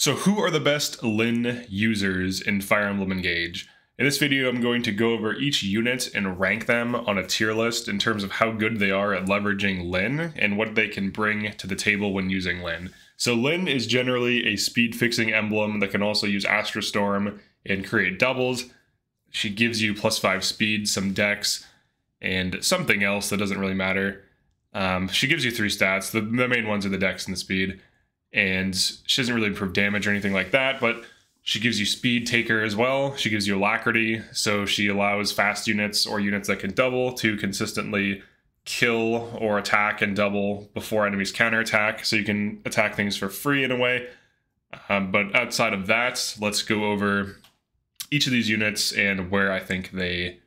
So who are the best LYN users in Fire Emblem Engage? In this video, I'm going to go over each unit and rank them on a tier list in terms of how good they are at leveraging LYN and what they can bring to the table when using LYN. So LYN is generally a speed fixing emblem that can also use Astra Storm and create doubles. She gives you +5 speed, some dex, and something else that doesn't really matter. She gives you 3 stats. The main ones are the dex and the speed. And she doesn't really improve damage or anything like that, but she gives you speed taker as well. She gives you alacrity, so she allows fast units or units that can double to consistently kill or attack and double before enemies counterattack, so you can attack things for free in a way. But outside of that, let's go over each of these units and where I think they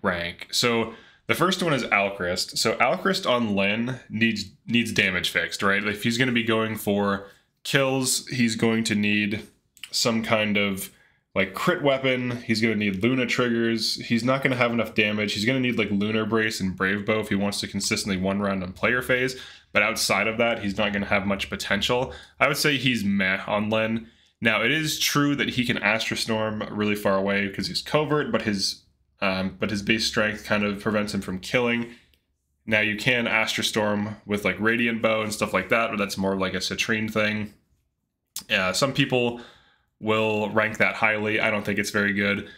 rank. So the first one is Alchrist. So Alchrist on LYN needs damage fixed, right? If he's going to be going for kills, he's going to need some kind of like crit weapon. He's going to need Luna triggers. He's not going to have enough damage. He's going to need like Lunar Brace and Brave Bow if he wants to consistently one round on player phase. But outside of that, he's not going to have much potential. I would say he's meh on LYN. Now, it is true that he can Astra Storm really far away because he's covert, but his base strength kind of prevents him from killing. Now you can Astra Storm with like Radiant Bow and stuff like that, but that's more like a Citrine thing. Some people will rank that highly. I don't think it's very good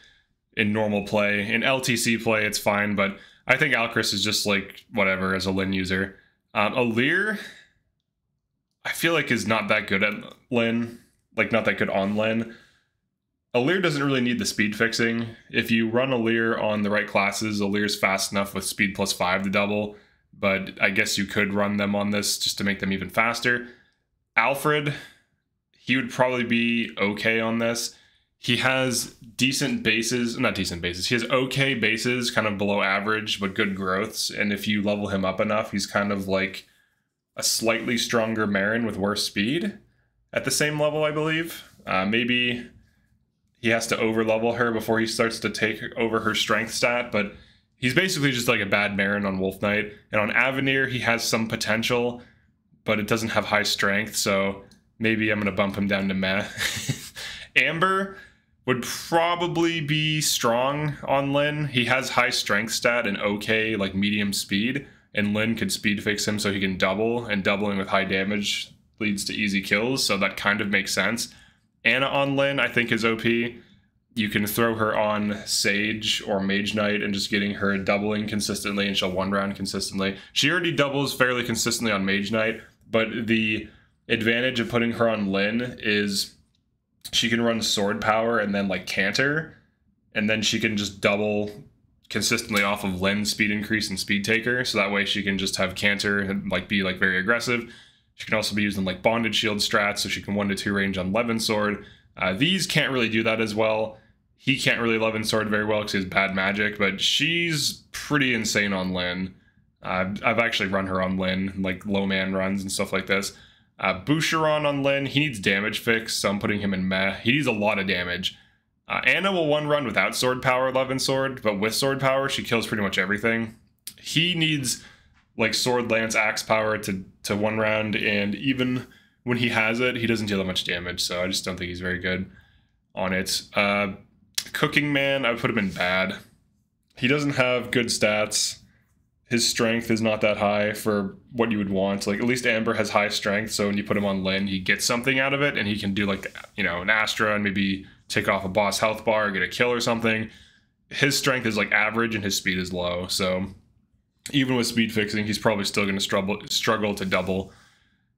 in normal play. In LTC play, it's fine, but I think Alchrist is just like whatever as a LYN user. Alir, I feel like is not that good at LYN, like not that good on LYN. Alir doesn't really need the speed fixing. If you run Alir on the right classes, Alir's fast enough with speed +5 to double, but I guess you could run them on this just to make them even faster. Alfred, he would probably be okay on this. He has decent bases, not decent bases, he has okay bases, kind of below average, but good growths, and if you level him up enough, he's kind of like a slightly stronger Marin with worse speed at the same level, I believe. Maybe he has to over-level her before he starts to take over her strength stat, but he's basically just like a bad Marin on Wolf Knight. And on Avenir, he has some potential, but it doesn't have high strength, so maybe I'm going to bump him down to meh. Amber would probably be strong on LYN. He has high strength stat and okay, like medium speed, and LYN could speed fix him so he can double, and doubling with high damage leads to easy kills, so that kind of makes sense. Anna on LYN, I think, is OP. You can throw her on Sage or Mage Knight and just getting her doubling consistently, and she'll one round consistently. She already doubles fairly consistently on Mage Knight, but the advantage of putting her on LYN is she can run Sword Power and then like Canter, and then she can just double consistently off of LYN speed increase and speed taker, so that way she can just have Canter and like be like very aggressive. She can also be used in like Bonded Shield strats, so she can 1-2 range on Levin Sword. These can't really do that as well. He can't really Levin Sword very well because he has bad magic, but she's pretty insane on LYN. I've actually run her on LYN, like low man runs and stuff like this. Boucheron on LYN, he needs damage fix, so I'm putting him in meh. He needs a lot of damage. Anna will one run without Sword Power, Levin Sword, but with Sword Power, she kills pretty much everything. He needs like Sword, Lance, Axe Power to one round, and even when he has it, he doesn't deal that much damage, so I just don't think he's very good on it. Cooking Man, I would put him in bad. He doesn't have good stats. His strength is not that high for what you would want. Like, at least Amber has high strength, so when you put him on LYN, he gets something out of it, and he can do like, you know, an Astra and maybe take off a boss health bar or get a kill or something. His strength is like average and his speed is low, so even with speed fixing, he's probably still going to struggle to double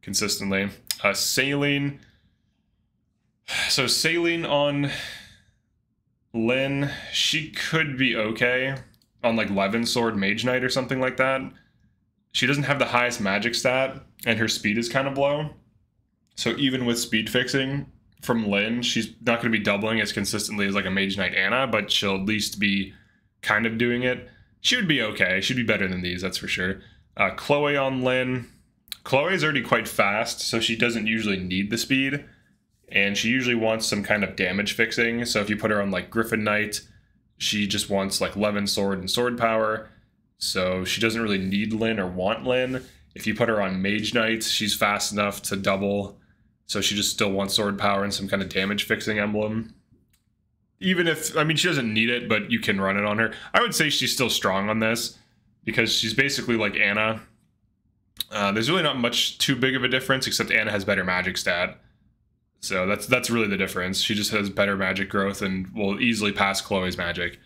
consistently. Saline. So Saline on LYN, she could be okay on like Levin Sword, Mage Knight or something like that. She doesn't have the highest magic stat, and her speed is kind of low. So even with speed fixing from LYN, she's not going to be doubling as consistently as like a Mage Knight Anna, but she'll at least be kind of doing it. She would be okay. She'd be better than these, that's for sure. Chloe on LYN. Chloe's already quite fast, so she doesn't usually need the speed. And she usually wants some kind of damage fixing. So if you put her on like Griffin Knight, she just wants like Levin Sword and Sword Power. So she doesn't really need LYN or want LYN. If you put her on Mage Knight, she's fast enough to double So she just still wants sword power and some kind of damage fixing emblem. Even if, I mean, she doesn't need it, but you can run it on her. I would say she's still strong on this because she's basically like Anna. There's really not much too big of a difference, except Anna has better magic stat. So that's really the difference. She just has better magic growth and will easily pass Chloe's magic.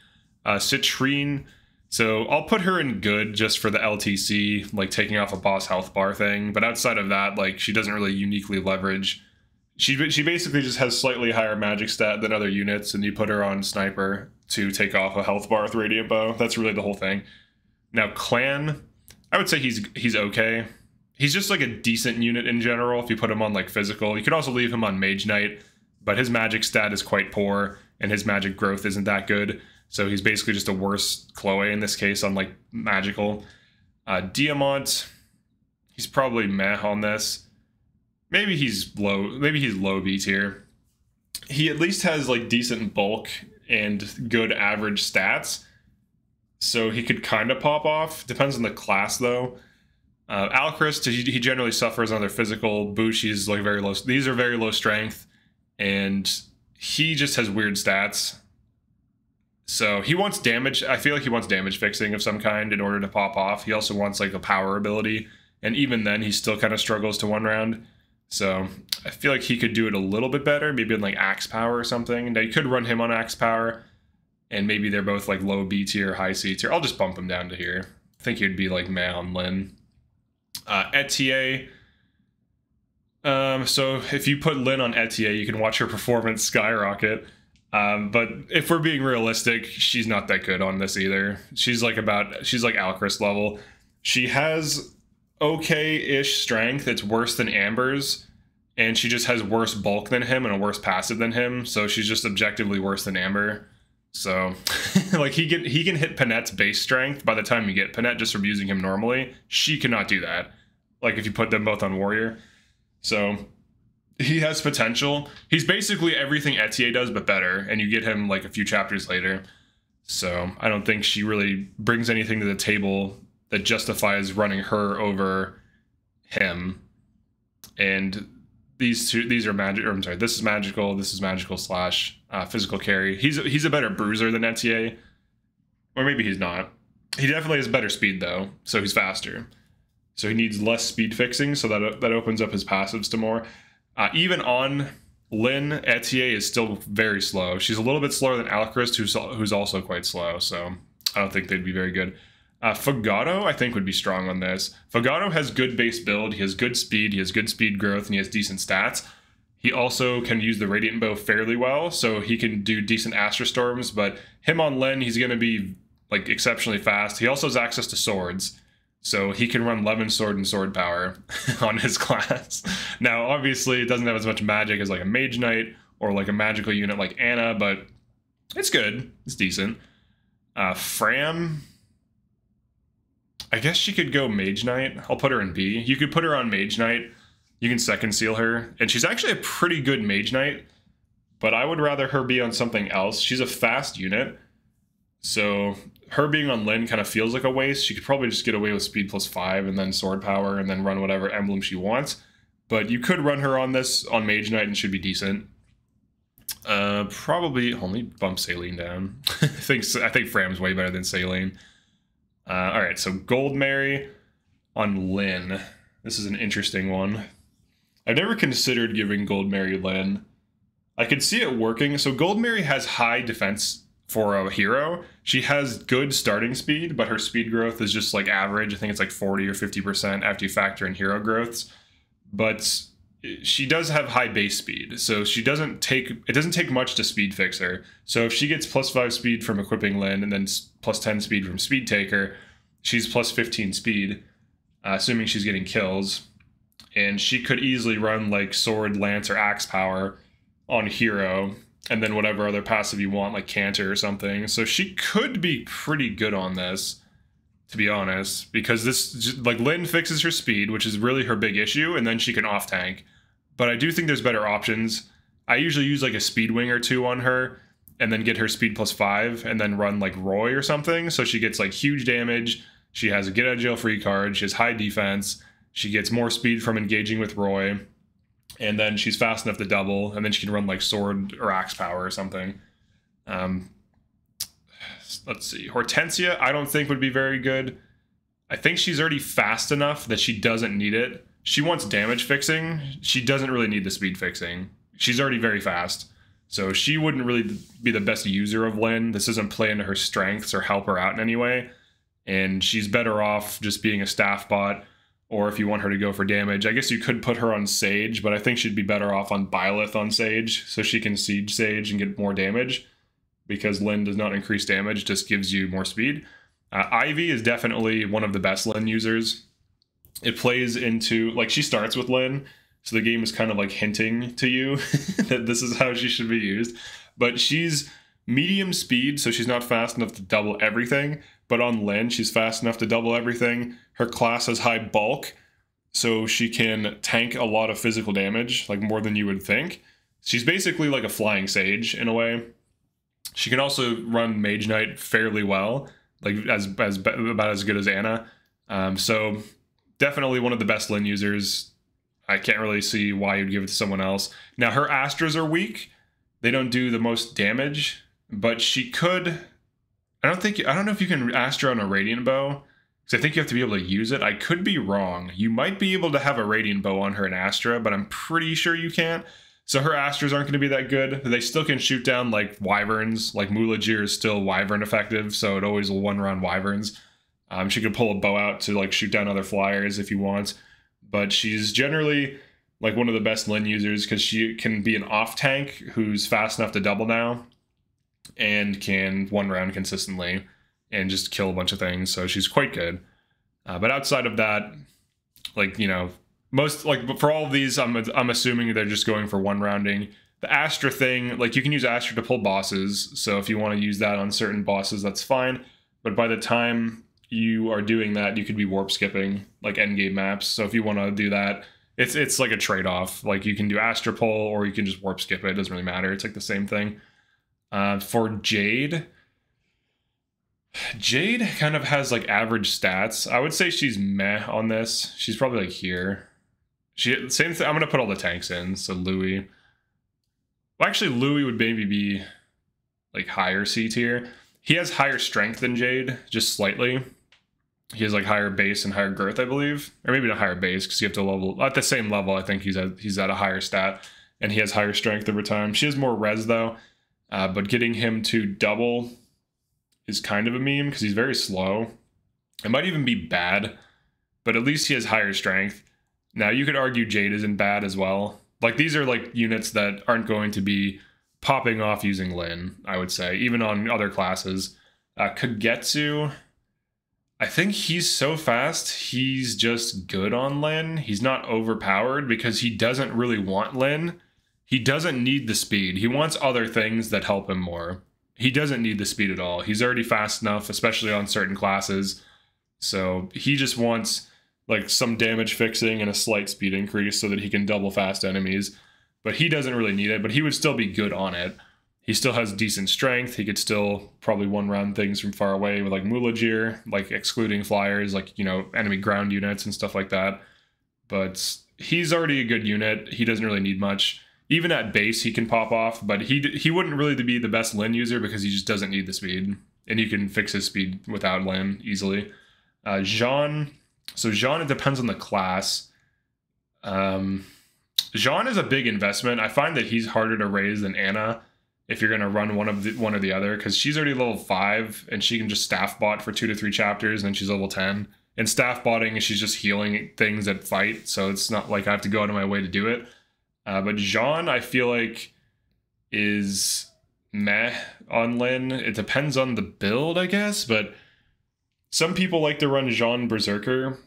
Citrine, so I'll put her in good just for the LTC, like taking off a boss health bar thing. But outside of that, like she doesn't really uniquely leverage. She basically just has slightly higher magic stat than other units, and you put her on Sniper to take off a health bar with Radiant Bow. That's really the whole thing. Now Clan, I would say he's okay. He's just like a decent unit in general if you put him on like physical. You could also leave him on Mage Knight, but his magic stat is quite poor and his magic growth isn't that good. So he's basically just a worse Chloe in this case on like magical. Diamant, he's probably meh on this. Maybe he's low B tier. He at least has like decent bulk and good average stats. So he could kind of pop off. Depends on the class though. Alchrist, he generally suffers on their physical. Bushi's like very low. These are very low strength, and he just has weird stats. So he wants damage. I feel like he wants damage fixing of some kind in order to pop off. He also wants like a power ability, and even then he still kind of struggles to one round. So I feel like he could do it a little bit better, maybe in like Axe Power or something. Now you could run him on Axe Power, and maybe they're both like low B tier, high C tier. I'll just bump him down to here. I think he'd be like meh on LYN. Etier. So if you put LYN on Etier, you can watch her performance skyrocket. But if we're being realistic, she's not that good on this either. She's like Alchrist level. She has okay-ish strength. It's worse than Amber's, and she just has worse bulk than him and a worse passive than him. So she's just objectively worse than Amber. So like he can hit Panette's base strength by the time you get Panette just from using him normally. She cannot do that. Like if you put them both on Warrior. So he has potential. He's basically everything Etier does but better, and you get him like a few chapters later. So I don't think she really brings anything to the table that justifies running her over him. And these are magic. Or I'm sorry, this is magical. This is magical slash physical carry. He's a better bruiser than Etier, or maybe he's not. He definitely has better speed though, so he's faster. So he needs less speed fixing, so that opens up his passives to more. Even on LYN, Etier is still very slow. She's a little bit slower than Alchrist, who's also quite slow. So I don't think they'd be very good. Fogado, I think, would be strong on this. Fogado has good base build. He has good speed. He has good speed growth, and he has decent stats. He also can use the Radiant Bow fairly well, so he can do decent Astra Storms. But him on LYN, he's going to be like exceptionally fast. He also has access to swords, so he can run Levin Sword and Sword Power on his class. Now, obviously, it doesn't have as much magic as like a Mage Knight or like a magical unit like Anna, but it's good. It's decent. Fram, I guess she could go Mage Knight. I'll put her in B. You could put her on Mage Knight. You can second seal her. And she's actually a pretty good Mage Knight, but I would rather her be on something else. She's a fast unit, so her being on LYN kind of feels like a waste. She could probably just get away with speed +5 and then sword power and then run whatever emblem she wants. But you could run her on this on Mage Knight and should be decent. Probably only bump Saline down. I think Fram's way better than Saline. All right, so Gold Mary on LYN. This is an interesting one. I've never considered giving Gold Mary LYN. I could see it working. So Gold Mary has high defense for a hero. She has good starting speed, but her speed growth is just like average. I think it's like 40 or 50% after you factor in hero growths. But she does have high base speed, so it doesn't take much to speed fix her. So if she gets +5 speed from equipping LYN and then +10 speed from Speed Taker, she's +15 speed, assuming she's getting kills. And she could easily run like Sword, Lance, or Axe Power on hero, and then whatever other passive you want, like Canter or something. So she could be pretty good on this, to be honest, because this, like, LYN fixes her speed, which is really her big issue, and then she can off tank. But I do think there's better options. I usually use like a speed wing or two on her, and then get her speed +5, and then run like Roy or something, so she gets like huge damage. She has a get out of jail free card. She has high defense. She gets more speed from engaging with Roy. And then she's fast enough to double, and then she can run like sword or axe power or something. Let's see. Hortensia, I don't think would be very good. I think she's already fast enough that she doesn't need it. She wants damage fixing. She doesn't really need the speed fixing. She's already very fast. So she wouldn't really be the best user of LYN. This doesn't play into her strengths or help her out in any way. And she's better off just being a staff bot, or if you want her to go for damage, I guess you could put her on Sage, but I think she'd be better off on Byleth on Sage, so she can siege Sage and get more damage, because LYN does not increase damage, just gives you more speed. Ivy is definitely one of the best LYN users. It plays into, like, she starts with LYN, so the game is kind of like hinting to you that this is how she should be used. But she's medium speed, so she's not fast enough to double everything. But on LYN, she's fast enough to double everything. Her class has high bulk, so she can tank a lot of physical damage, like more than you would think. She's basically like a flying Sage in a way. She can also run Mage Knight fairly well, like about as good as Anna. So definitely one of the best LYN users. I can't really see why you'd give it to someone else. Now, her Astras are weak. They don't do the most damage, but she could... I don't know if you can Astra on a Radiant Bow, because I think you have to be able to use it. I could be wrong. You might be able to have a Radiant Bow on her in Astra, but I'm pretty sure you can't. So her Astras aren't going to be that good. They still can shoot down like Wyverns. Like Mulajir is still Wyvern effective, so it always will one-round Wyverns. She could pull a bow out to like shoot down other flyers if you want. But she's generally like one of the best LYN users because she can be an off tank who's fast enough to double now and can one round consistently and just kill a bunch of things. So she's quite good. But outside of that, like, you know, most like for all of these, I'm assuming they're just going for one rounding. The Astra thing, like you can use Astra to pull bosses. So if you want to use that on certain bosses, that's fine. But by the time you are doing that, you could be warp skipping like endgame maps. So if you want to do that, it's like a trade-off. Like you can do Astra pull or you can just warp skip it. It doesn't really matter. It's like the same thing. For Jade kind of has like average stats. I would say she's meh on this. She's probably like here. Same thing. I'm gonna put all the tanks in. So Louis. Well, actually, Louis would maybe be like higher C tier. He has higher strength than Jade, just slightly. He has like higher base and higher girth, I believe, or maybe not higher base because you have to level at the same level. I think he's at a higher stat, and he has higher strength over time. She has more res though, but getting him to double is kind of a meme because he's very slow. It might even be bad, but at least he has higher strength. Now you could argue Jade isn't bad as well. Like these are like units that aren't going to be popping off using LYN, I would say, even on other classes. Kagetsu, I think he's so fast, he's just good on LYN. He's not overpowered because he doesn't really want LYN. He doesn't need the speed. He wants other things that help him more. He doesn't need the speed at all. He's already fast enough, especially on certain classes. So he just wants like some damage fixing and a slight speed increase so that he can double fast enemies. But he doesn't really need it, but he would still be good on it. He still has decent strength. He could still probably one-round things from far away with like Mulajir, like excluding flyers, like, you know, enemy ground units and stuff like that. But he's already a good unit. He doesn't really need much. Even at base, he can pop off, but he wouldn't really be the best LYN user because he just doesn't need the speed. And you can fix his speed without LYN easily. Jean, so Jean, it depends on the class. Jean is a big investment. I find that he's harder to raise than Anna if you're going to run one or the other, because she's already level 5 and she can just staff bot for 2 to 3 chapters and then she's level 10. And staff botting, she's just healing things that fight, so it's not like I have to go out of my way to do it. But Jean, I feel like, is meh on LYN. It depends on the build, I guess, but some people like to run Jean Berserker,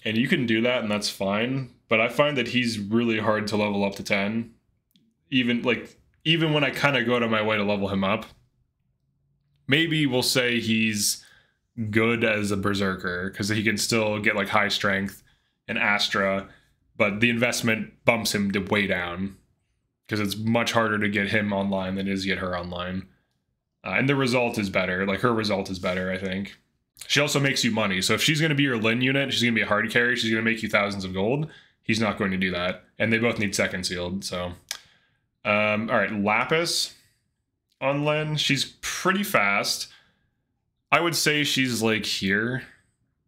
and you can do that, and that's fine. But I find that he's really hard to level up to 10. Even when I kind of go out of my way to level him up. Maybe we'll say he's good as a Berserker, because he can still get like high strength and Astra, but the investment bumps him to way down, because it's much harder to get him online than it is to get her online. And the result is better. Like, her result is better, I think. She also makes you money. So if she's going to be your LYN unit, she's going to be a hard carry, she's going to make you thousands of gold. He's not going to do that. And they both need second sealed, so. All right, Lapis on LYN. She's pretty fast. I would say she's like here.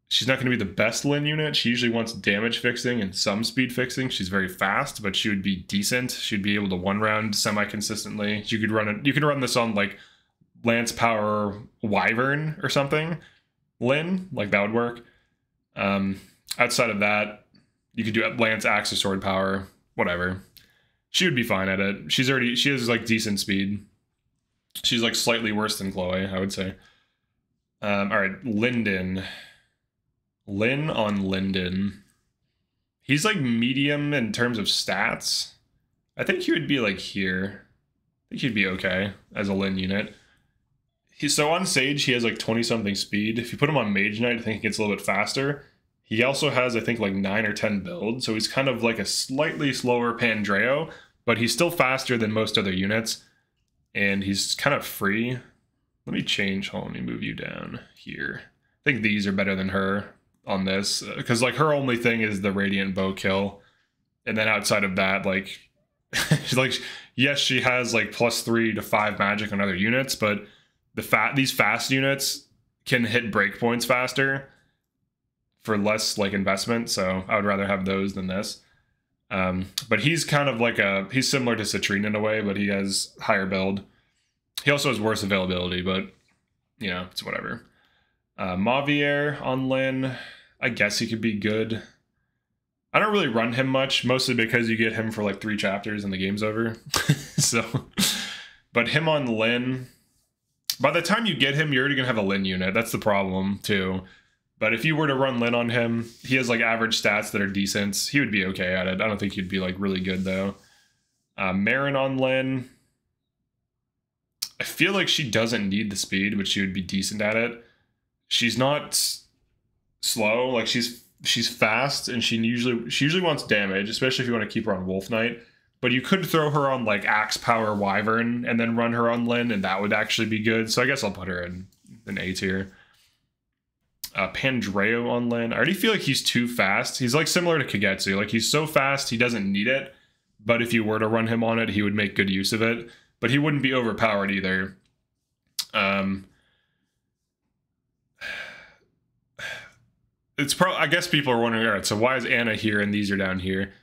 She's not going to be the best LYN unit. She usually wants damage fixing and some speed fixing. She's very fast, but she would be decent. She'd be able to one round semi-consistently. You could run it. You could run this on like Lance Power Wyvern or something. LYN, like that would work. Outside of that, you could do Lance Axe or Sword Power, whatever. She would be fine at it. She has like decent speed. She's like slightly worse than Chloe, I would say. All right, Lyndon. LYN on Lyndon. He's like medium in terms of stats. I think he would be like here. I think he'd be okay as a LYN unit. So on Sage, he has like 20-something speed. If you put him on Mage Knight, I think he gets a little bit faster. He also has, I think, like 9 or 10 builds. So he's kind of like a slightly slower Pandreo, but he's still faster than most other units. And he's kind of free. Let me change. Hold on, let me move you down here. I think these are better than her on this, because like her only thing is the Radiant Bow kill, and then outside of that, like she's like, yes, she has like +3 to 5 magic on other units, but these fast units can hit breakpoints faster for less like investment, so I would rather have those than this. But he's kind of like he's similar to Citrine in a way, but he has higher build. He also has worse availability, but you know, it's whatever. Mavier on LYN, I guess he could be good. I don't really run him much, mostly because you get him for like 3 chapters and the game's over. So, but him on LYN, by the time you get him, you're already gonna have a LYN unit. That's the problem too. But if you were to run LYN on him, he has like average stats that are decent. He would be okay at it. I don't think he'd be like really good though. Marin on LYN, I feel like she doesn't need the speed, but she would be decent at it. She's not slow, like she's fast, and she usually wants damage, especially if you want to keep her on Wolf Knight. But you could throw her on like Axe Power Wyvern and then run her on LYN, and that would actually be good. So I guess I'll put her in A tier. Pandreo on LYN. I already feel like he's too fast. He's like similar to Kagetsu. Like he's so fast he doesn't need it, but if you were to run him on it, he would make good use of it. But he wouldn't be overpowered either. It's probably, I guess people are wondering, all right, so why is Anna here and these are down here?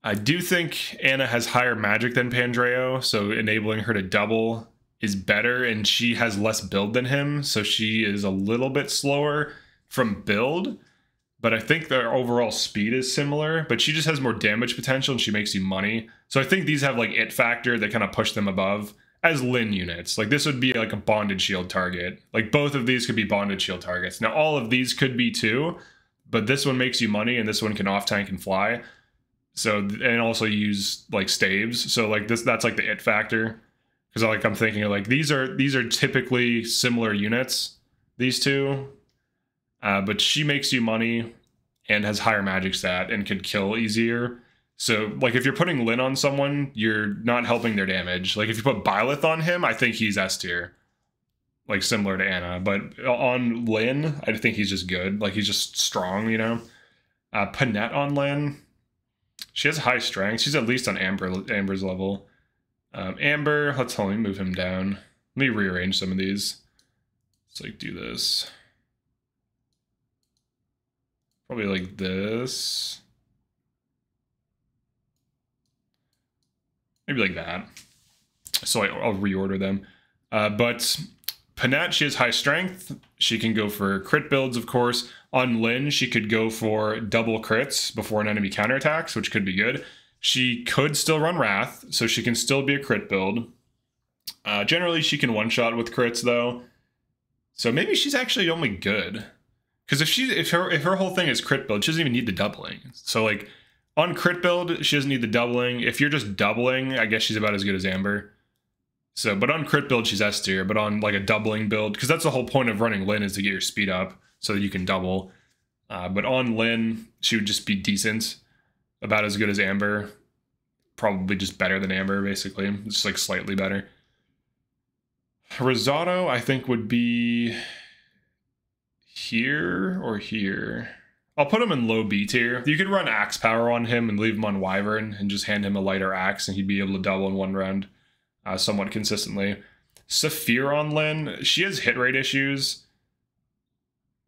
I do think Anna has higher magic than Pandreo, so enabling her to double is better, and she has less build than him, so she is a little bit slower from build, but I think their overall speed is similar, but she just has more damage potential and she makes you money. So I think these have like it factor that kind of push them above as LYN units. Like this would be like a bonded shield target. Like both of these could be bonded shield targets. Now all of these could be too, but this one makes you money and this one can off tank and fly. So, and also use like staves. So like that's like the it factor. Because like I'm thinking like these are typically similar units, these two. But she makes you money and has higher magic stat and can kill easier. So like if you're putting LYN on someone, you're not helping their damage. Like if you put Byleth on him, I think he's S tier. Like similar to Anna, but on LYN, I think he's just good. Like he's just strong, you know. Panette on LYN, she has high strength. She's at least on Amber's level. Amber, let's let me move him down. Let me rearrange some of these. Let's like do this. Probably like this. Maybe like that. So I'll reorder them. But Panette, she has high strength. She can go for crit builds, of course. On LYN, she could go for double crits before an enemy counterattacks, which could be good. She could still run Wrath, so she can still be a crit build. Generally, she can one-shot with crits, though. So maybe she's actually only good. Because if her whole thing is crit build, she doesn't even need the doubling. So, like, on crit build, she doesn't need the doubling. If you're just doubling, I guess she's about as good as Amber. So, but on crit build, she's S tier. But on, like, a doubling build, because that's the whole point of running LYN is to get your speed up so that you can double. But on LYN, she would just be decent. About as good as Amber. Probably just better than Amber, basically. Just, like, slightly better. Rosado, I think, would be here or here. I'll put him in low B tier. You could run axe power on him and leave him on wyvern and just hand him a lighter axe and he'd be able to double in one round somewhat consistently. Saphir on LYN, she has hit rate issues.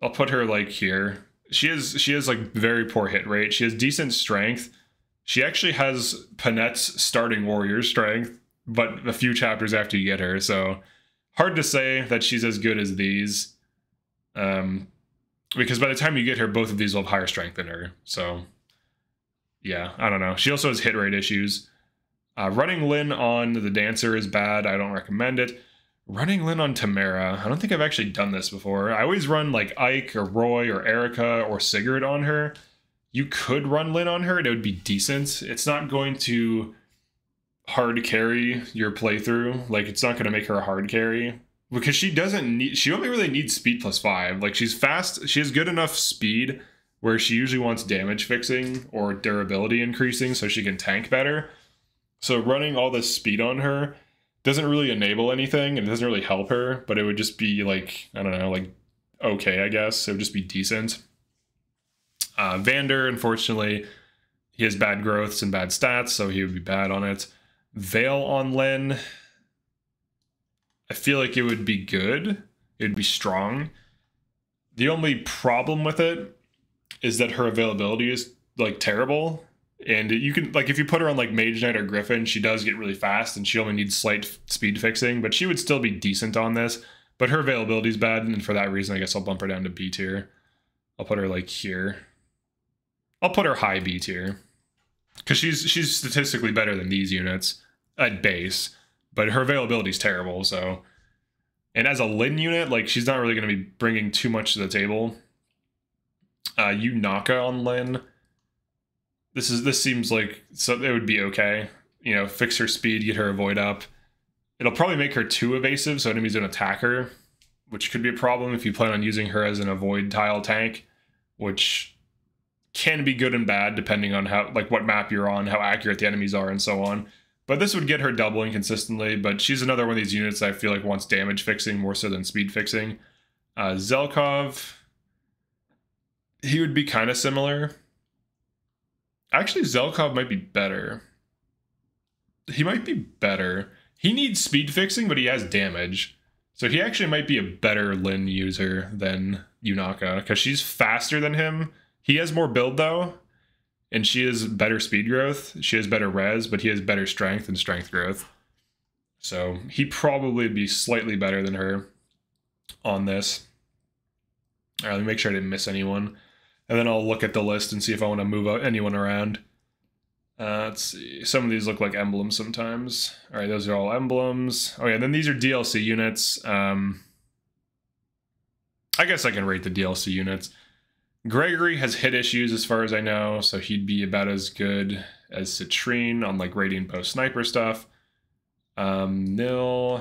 I'll put her like here. She has like very poor hit rate. She has decent strength. She actually has Panette's starting warrior strength, but a few chapters after you get her, so hard to say that she's as good as these. Because by the time you get her, both of these will have higher strength than her. So yeah, I don't know. She also has hit rate issues. Running LYN on the dancer is bad. I don't recommend it. Running LYN on Tamara, I don't think I've actually done this before. I always run like Ike or Roy or Erica or Sigurd on her. You could run LYN on her and it would be decent. It's not going to hard carry your playthrough. Like, it's not going to make her a hard carry. Because she only really needs speed +5. Like, she's fast. She has good enough speed where she usually wants damage fixing or durability increasing so she can tank better. So running all this speed on her doesn't really enable anything and it doesn't really help her, but it would just be like, I don't know, like, okay, I guess. It would just be decent. Vander, unfortunately, he has bad growths and bad stats, so he would be bad on it. Veil on LYN, I feel like it would be good. It would be strong. The only problem with it is that her availability is like terrible. And you can, like, if you put her on like Mage Knight or Griffin, she does get really fast and she only needs slight speed fixing, but she would still be decent on this. But her availability is bad, and for that reason, I guess I'll bump her down to B tier. I'll put her like here. I'll put her high B tier. Because she's statistically better than these units at base, but her availability is terrible, so. And as a LYN unit, like, she's not really going to be bringing too much to the table. Unaka on LYN. This seems like so it would be okay. You know, fix her speed, get her avoid up. It'll probably make her too evasive, so enemies don't attack her, which could be a problem if you plan on using her as an avoid tile tank, which can be good and bad depending on how, like, what map you're on, how accurate the enemies are, and so on. But this would get her doubling consistently, but she's another one of these units that I feel like wants damage fixing more so than speed fixing. Zelkov, he would be kind of similar. Actually, Zelkov might be better. He might be better. He needs speed fixing, but he has damage. So he actually might be a better LYN user than Unaka, because she's faster than him. He has more build, though, and she has better speed growth. She has better res, but he has better strength and strength growth. So he probably would be slightly better than her on this. All right, let me make sure I didn't miss anyone. And then I'll look at the list and see if I want to move anyone around. Let's see. Some of these look like emblems sometimes. All right, those are all emblems. Oh yeah, then these are DLC units. I guess I can rate the DLC units. Gregory has hit issues as far as I know, so he'd be about as good as Citrine on like Radiant Bow Sniper stuff. Nil,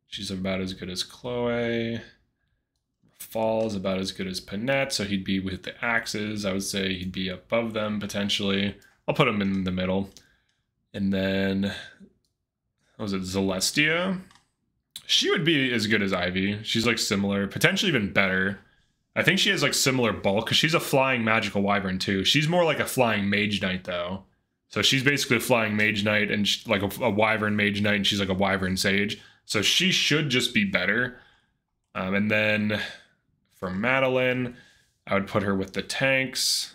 she's about as good as Chloe. Fall's about as good as Panette, so he'd be with the axes. I would say he'd be above them potentially. I'll put him in the middle. And then, what was it, Celestia? She would be as good as Ivy. She's like similar, potentially even better. I think she has like similar bulk because she's a flying magical wyvern too. She's more like a flying mage knight though. So she's basically a flying mage knight and like a wyvern mage knight, and she's like a wyvern sage. So she should just be better. And then for Madeline, I would put her with the tanks,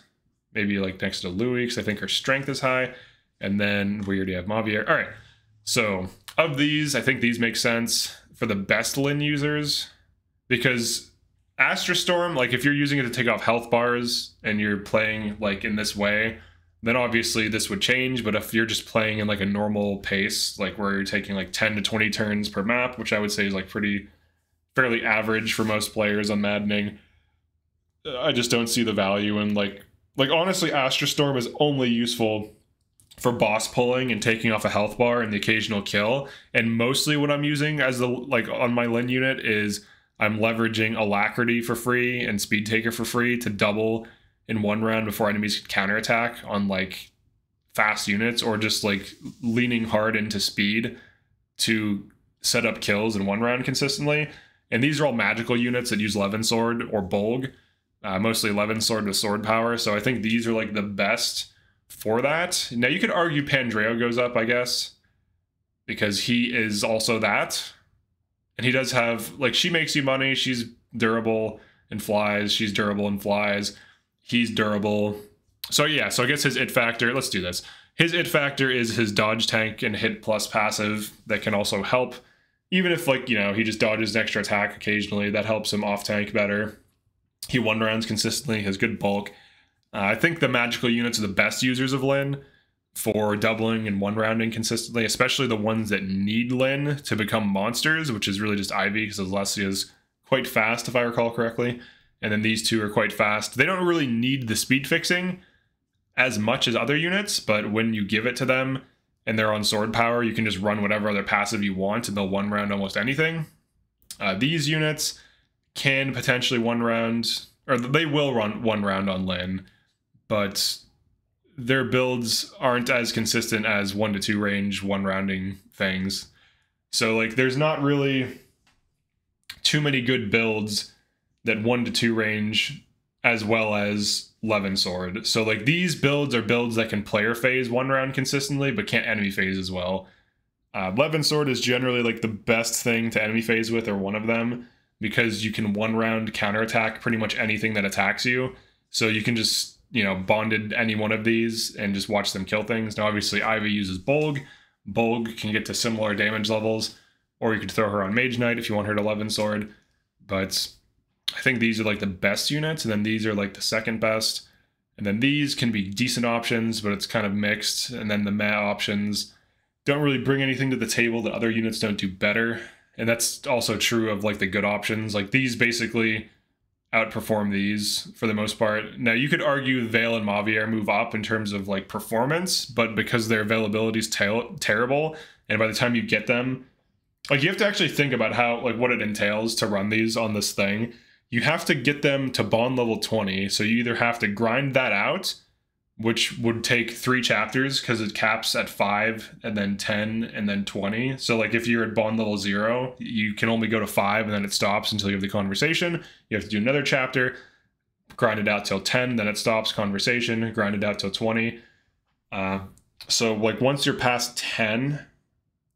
maybe like next to Louis, because I think her strength is high. And then we already have Mavier. All right. So of these, I think these make sense for the best LYN users, because Astrostorm, like if you're using it to take off health bars and you're playing like in this way, then obviously this would change. But if you're just playing in like a normal pace, like where you're taking like 10 to 20 turns per map, which I would say is like fairly average for most players on Maddening, I just don't see the value in like honestly, Astrostorm is only useful for boss pulling and taking off a health bar and the occasional kill. And mostly what I'm using as the like on my LYN unit is I'm leveraging Alacrity for free and Speed Taker for free to double in one round before enemies can counterattack on like fast units, or just like leaning hard into speed to set up kills in one round consistently. And these are all magical units that use Levin Sword or Bolg. mostly 11 sword with sword power. So I think these are like the best for that. Now you could argue Pandreo goes up, I guess, because he is also that. And he does have, like, she makes you money. She's durable and flies. She's durable and flies. He's durable. So yeah, so I guess his it factor, let's do this. His it factor is his dodge tank and hit plus passive that can also help. Even if, like, you know, he just dodges an extra attack occasionally, that helps him off tank better. He one rounds consistently, has good bulk. I think the magical units are the best users of LYN for doubling and one rounding consistently, especially the ones that need LYN to become monsters, which is really just Ivy, because Alessia is quite fast, if I recall correctly. And then these two are quite fast. They don't really need the speed fixing as much as other units, but when you give it to them and they're on sword power, you can just run whatever other passive you want and they'll one round almost anything. These units can potentially one round, or they will run one round on LYN, but their builds aren't as consistent as 1 to 2 range one rounding things. So like there's not really too many good builds that 1 to 2 range as well as Levin sword. So like these builds are builds that can player phase one round consistently but can't enemy phase as well. Levin sword is generally like the best thing to enemy phase with, or one of them, because you can one round counterattack pretty much anything that attacks you. So you can just, you know, bonded any one of these and just watch them kill things. Now obviously Ivy uses Bolg. Bolg can get to similar damage levels, or you could throw her on Mage Knight if you want her to Levin sword. But I think these are like the best units, and then these are like the second best. And then these can be decent options, but it's kind of mixed. And then the meh options don't really bring anything to the table that other units don't do better. And that's also true of like the good options. Like these basically outperform these for the most part. Now you could argue Vale and Mavier move up in terms of like performance, but because their availability is terrible, and by the time you get them, like you have to actually think about how, like what it entails to run these on this thing. You have to get them to bond level 20, so you either have to grind that out, which would take 3 chapters because it caps at 5 and then 10 and then 20. So like if you're at bond level 0, you can only go to 5 and then it stops until you have the conversation. You have to do another chapter, grind it out till 10, then it stops, conversation, grind it out till 20. So like once you're past 10,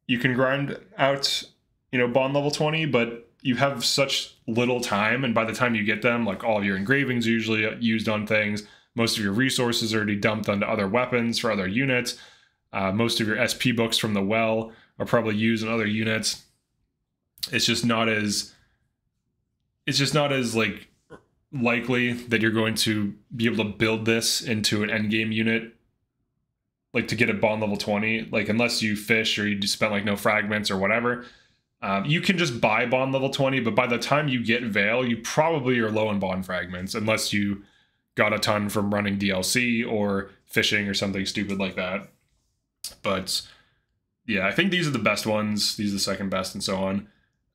you can grind out, you know, bond level 20, but you have such little time, and by the time you get them, like all of your engravings are usually used on things. Most of your resources are already dumped onto other weapons for other units. Most of your SP books from the well are probably used on other units. It's just not as like likely that you're going to be able to build this into an endgame unit, like to get a bond level 20, like unless you fish or you just spent like no fragments or whatever. You can just buy bond level 20, but by the time you get Vale, you probably are low on bond fragments, unless you got a ton from running DLC or fishing or something stupid like that. But yeah, I think these are the best ones. These are the second best and so on.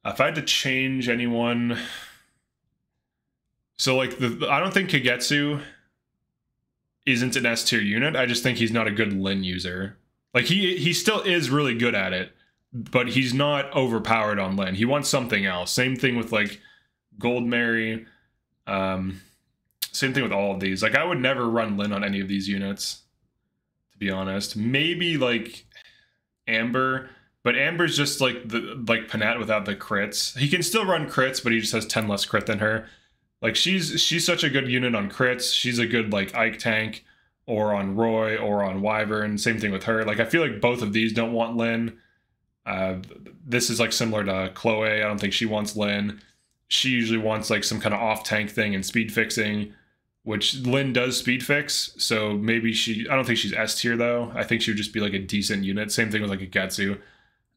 If I had to change anyone, so like I don't think Kagetsu isn't an S tier unit. I just think he's not a good LYN user. Like he still is really good at it, but he's not overpowered on LYN. He wants something else. Same thing with like Gold Mary. Same thing with all of these. Like I would never run LYN on any of these units, to be honest. Maybe like Amber, but Amber's just like like Panette without the crits. He can still run crits, but he just has 10 less crit than her. Like she's such a good unit on crits. She's a good like Ike tank, or on Roy, or on Wyvern. Same thing with her. Like I feel like both of these don't want LYN. This is like similar to Chloe. I don't think she wants LYN. She usually wants like some kind of off tank thing and speed fixing, which LYN does speed fix. So maybe I don't think she's S tier though. I think she would just be like a decent unit. Same thing with like a Getsu.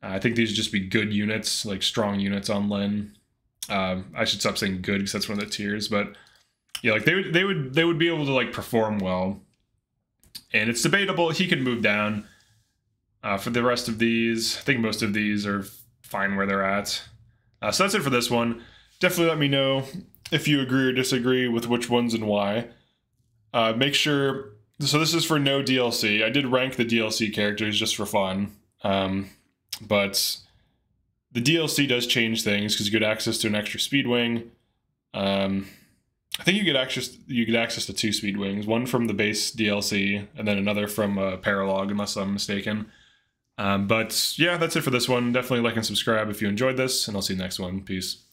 I think these would just be good units, like strong units on LYN. I should stop saying good because that's one of the tiers, but yeah, like they would be able to like perform well. And it's debatable. He can move down. For the rest of these, I think most of these are fine where they're at. So that's it for this one. Definitely let me know if you agree or disagree with which ones and why. Make sure, so this is for no DLC. I did rank the DLC characters just for fun. But the DLC does change things because you get access to an extra speed wing. I think you get access to 2 speed wings, one from the base DLC and then another from Paralog, unless I'm mistaken. But yeah, that's it for this one. Definitely like and subscribe if you enjoyed this, and I'll see you next one. Peace.